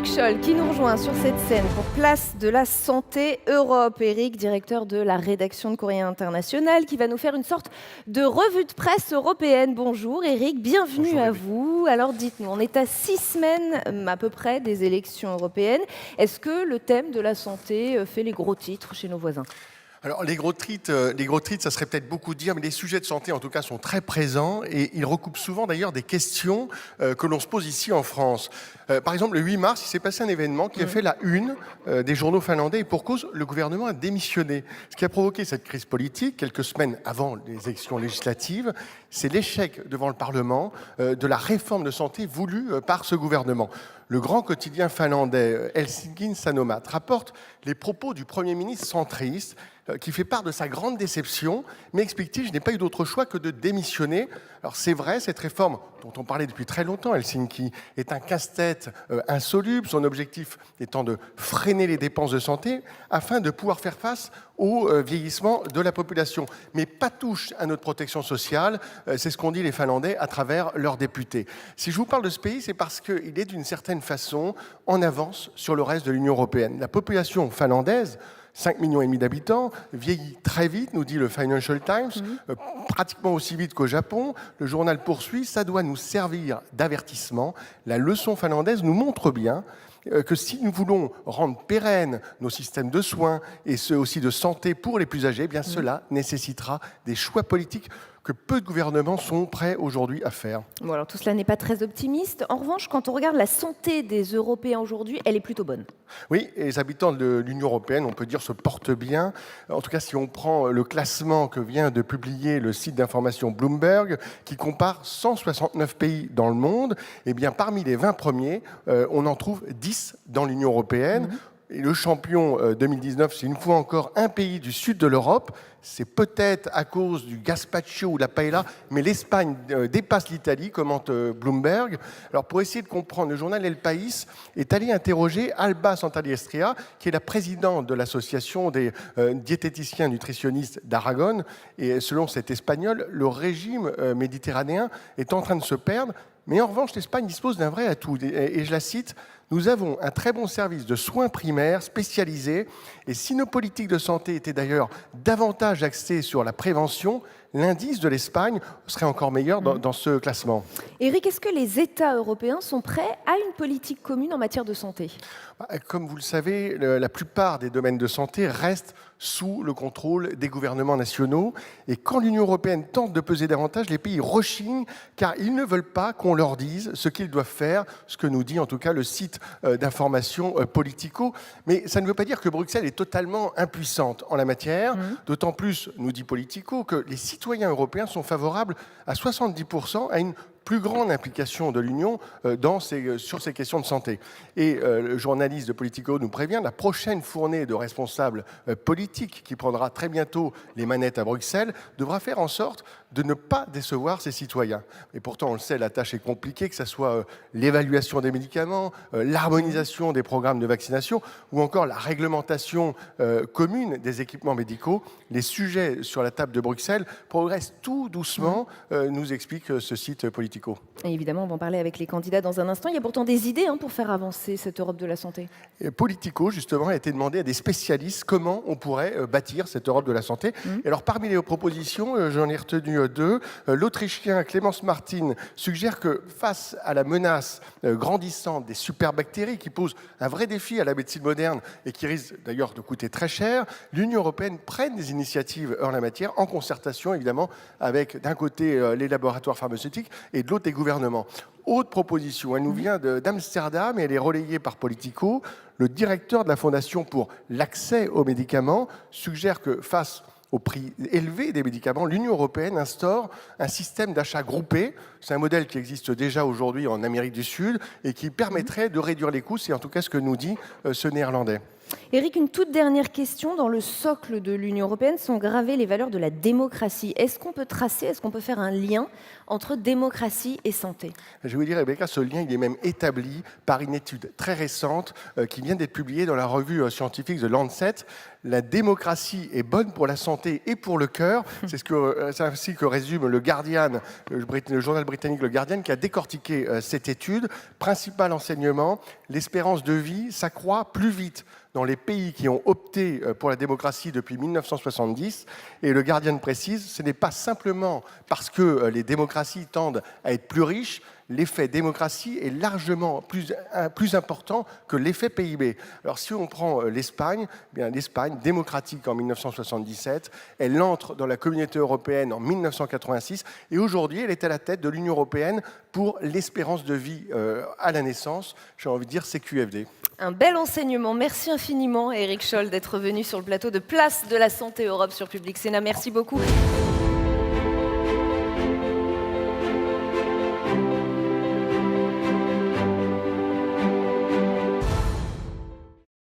Éric Scholl qui nous rejoint sur cette scène pour Place de la Santé Europe. Éric, directeur de la rédaction de Courrier International, qui va nous faire une sorte de revue de presse européenne. Bonjour Éric, bienvenue à vous. Alors dites-nous, on est à 6 semaines à peu près des élections européennes. Est-ce que le thème de la santé fait les gros titres chez nos voisins ? Alors, les gros titres, ça serait peut-être beaucoup dire, mais les sujets de santé, en tout cas, sont très présents et ils recoupent souvent d'ailleurs des questions que l'on se pose ici en France. Par exemple, le 8 mars, il s'est passé un événement qui a fait la une des journaux finlandais et pour cause, le gouvernement a démissionné. Ce qui a provoqué cette crise politique, quelques semaines avant les élections législatives, c'est l'échec devant le Parlement de la réforme de santé voulue par ce gouvernement. Le grand quotidien finlandais Helsingin Sanomat rapporte les propos du Premier ministre centriste qui fait part de sa grande déception, mais explique-t-il, je n'ai pas eu d'autre choix que de démissionner. Alors c'est vrai, cette réforme dont on parlait depuis très longtemps, Helsinki, est un casse-tête insoluble, son objectif étant de freiner les dépenses de santé afin de pouvoir faire face au vieillissement de la population. Mais pas touche à notre protection sociale, c'est ce qu'ont dit les Finlandais à travers leurs députés. Si je vous parle de ce pays, c'est parce qu'il est d'une certaine façon en avance sur le reste de l'Union européenne. La population finlandaise, 5,5 millions d'habitants, vieillit très vite, nous dit le Financial Times, pratiquement aussi vite qu'au Japon. Le journal poursuit, ça doit nous servir d'avertissement. La leçon finlandaise nous montre bien que si nous voulons rendre pérennes nos systèmes de soins et ceux aussi de santé pour les plus âgés, eh bien cela nécessitera des choix politiques que peu de gouvernements sont prêts aujourd'hui à faire. Bon, alors tout cela n'est pas très optimiste. En revanche, quand on regarde la santé des Européens aujourd'hui, elle est plutôt bonne. Oui, et les habitants de l'Union européenne, on peut dire, se portent bien. En tout cas, si on prend le classement que vient de publier le site d'information Bloomberg, qui compare 169 pays dans le monde, eh bien, parmi les 20 premiers, on en trouve 10 dans l'Union européenne. Et le champion 2019, c'est une fois encore un pays du sud de l'Europe. C'est peut-être à cause du gazpacho ou la paella, mais l'Espagne dépasse l'Italie, commente Bloomberg. Alors pour essayer de comprendre, le journal El País est allé interroger Alba Santaliestria, qui est la présidente de l'association des diététiciens nutritionnistes d'Aragon. Et selon cet Espagnol, le régime méditerranéen est en train de se perdre. Mais en revanche, l'Espagne dispose d'un vrai atout. Et je la cite, « Nous avons un très bon service de soins primaires spécialisés et si nos politiques de santé étaient d'ailleurs davantage axées sur la prévention, l'indice de l'Espagne serait encore meilleur dans ce classement. » Éric, est-ce que les États européens sont prêts à une politique commune en matière de santé ? Comme vous le savez, la plupart des domaines de santé restent sous le contrôle des gouvernements nationaux. Et quand l'Union européenne tente de peser davantage, les pays rechignent car ils ne veulent pas qu'on leur dise ce qu'ils doivent faire, ce que nous dit en tout cas le site d'information Politico. Mais ça ne veut pas dire que Bruxelles est totalement impuissante en la matière. D'autant plus, nous dit Politico, que les citoyens européens sont favorables à 70% à une plus grande implication de l'Union sur ces questions de santé. Et le journaliste de Politico nous prévient, la prochaine fournée de responsables politiques qui prendra très bientôt les manettes à Bruxelles devra faire en sorte de ne pas décevoir ses citoyens. Et pourtant, on le sait, la tâche est compliquée, que ce soit l'évaluation des médicaments, l'harmonisation des programmes de vaccination ou encore la réglementation commune des équipements médicaux. Les sujets sur la table de Bruxelles progressent tout doucement, nous explique ce site Politico. Et évidemment, on va en parler avec les candidats dans un instant. Il y a pourtant des idées pour faire avancer cette Europe de la santé. Et Politico, justement, a été demandé à des spécialistes comment on pourrait bâtir cette Europe de la santé. Et alors, parmi les propositions, j'en ai retenu deux. L'Autrichien Clemens Martin suggère que face à la menace grandissante des superbactéries qui posent un vrai défi à la médecine moderne et qui risque d'ailleurs de coûter très cher, l'Union européenne prenne des initiatives en la matière, en concertation évidemment avec d'un côté les laboratoires pharmaceutiques et de l'autre des gouvernements. Autre proposition, elle nous vient d'Amsterdam et elle est relayée par Politico. Le directeur de la Fondation pour l'accès aux médicaments suggère que face au prix élevé des médicaments, l'Union européenne instaure un système d'achat groupé. C'est un modèle qui existe déjà aujourd'hui en Amérique du Sud et qui permettrait de réduire les coûts. C'est en tout cas ce que nous dit ce Néerlandais. Éric, une toute dernière question. Dans le socle de l'Union européenne sont gravées les valeurs de la démocratie. Est-ce qu'on peut faire un lien entre démocratie et santé? Je vais vous dire, Rebecca, ce lien il est même établi par une étude très récente qui vient d'être publiée dans la revue scientifique The Lancet. La démocratie est bonne pour la santé et pour le cœur. C'est ainsi que résume le Guardian, le journal britannique Le Guardian, qui a décortiqué cette étude. Principal enseignement, l'espérance de vie s'accroît plus vite dans les pays qui ont opté pour la démocratie depuis 1970. Et le Guardian précise, ce n'est pas simplement parce que les démocraties tendent à être plus riches, l'effet démocratie est largement plus important que l'effet PIB. Alors si on prend l'Espagne, eh bien l'Espagne, démocratique en 1977, elle entre dans la communauté européenne en 1986 et aujourd'hui elle est à la tête de l'Union européenne pour l'espérance de vie à la naissance, j'ai envie de dire CQFD. Un bel enseignement. Merci infiniment, Éric Scholl, d'être venu sur le plateau de Place de la Santé Europe sur Public Sénat. Merci beaucoup.